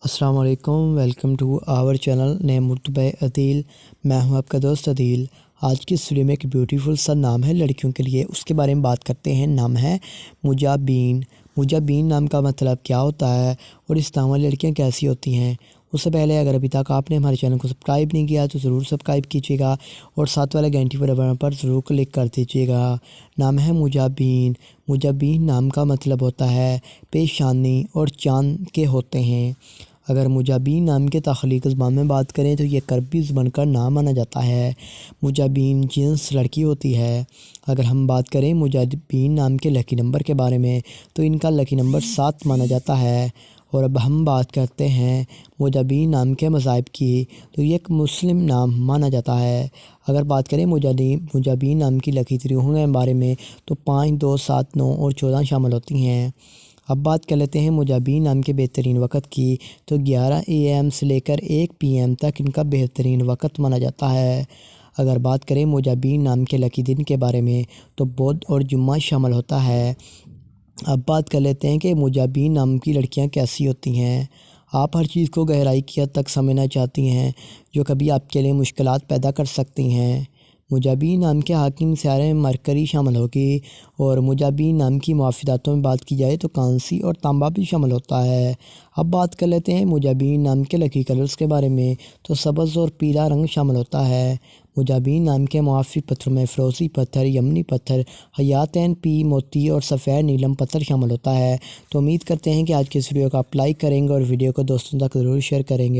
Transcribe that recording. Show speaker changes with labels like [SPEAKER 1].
[SPEAKER 1] السلام علیکم، welcome to our channel نیم مرتبہ عدیل۔ میں ہوں آپ کا دوست عدیل۔ آج کی اس ویڈیو میں ایک بیوٹیفل سا نام ہے لڑکیوں کے لیے، اس کے بارے میں بات کرتے ہیں۔ نام ہے مجابین۔ مجابین نام کا مطلب کیا ہوتا ہے اور اس نام والی لڑکیاں کیسی ہوتی ہیں؟ اس سے پہلے اگر ابھی تک آپ نے ہمارے چینل کو سبسکرائب نہیں کیا تو ضرور سبسکرائب کیجیے گا اور ساتھ والے گھنٹی پر ضرور کلک کر دیجیے گا۔ نام ہے مجابین۔ مجابین نام کا مطلب ہوتا ہے پیشانی اور چاند کے ہوتے ہیں۔ اگر مجابین نام کے تخلیقی زبان میں بات کریں تو یہ عربی زبان کا نام مانا جاتا ہے۔ مجابین جنس لڑکی ہوتی ہے۔ اگر ہم بات کریں مجابین نام کے لکی نمبر کے بارے میں تو ان کا لکی نمبر 7 مانا جاتا ہے۔ اور اب ہم بات کرتے ہیں مجابین نام کے مذاہب کی تو یہ ایک مسلم نام مانا جاتا ہے۔ اگر بات کریں مجابین نام کی لکی تریوں کے بارے میں تو 5، 2، 7، 9 اور 14 شامل ہوتی ہیں۔ اب بات کر لیتے ہیں مجابین نام کے بہترین وقت کی تو 11 AM سے لے کر 1 PM تک ان کا بہترین وقت مانا جاتا ہے۔ اگر بات کریں مجابین نام کے لکی دن کے بارے میں تو بدھ اور جمعہ شامل ہوتا ہے۔ اب بات کر لیتے ہیں کہ مجابین نام کی لڑکیاں کیسی ہوتی ہیں۔ آپ ہر چیز کو گہرائی کی حد تک سمجھنا چاہتی ہیں جو کبھی آپ کے لیے مشکلات پیدا کر سکتی ہیں۔ مجابین نام کے حاکم سیارے میں مرکری شامل ہوگی اور مجابین نام کی معافیتوں میں بات کی جائے تو کانسی اور تانبا بھی شامل ہوتا ہے۔ اب بات کر لیتے ہیں مجابین نام کے لکی کلرز کے بارے میں تو سبز اور پیلا رنگ شامل ہوتا ہے۔ مجابین نام کے معافی پتھروں میں فیروزی پتھر، یمنی پتھر، حیاتین پی موتی اور سفید نیلم پتھر شامل ہوتا ہے۔ تو امید کرتے ہیں کہ آج کی اس ویڈیو کو آپ لائک کریں گے اور ویڈیو کو دوستوں تک ضرور شیئر کریں گے۔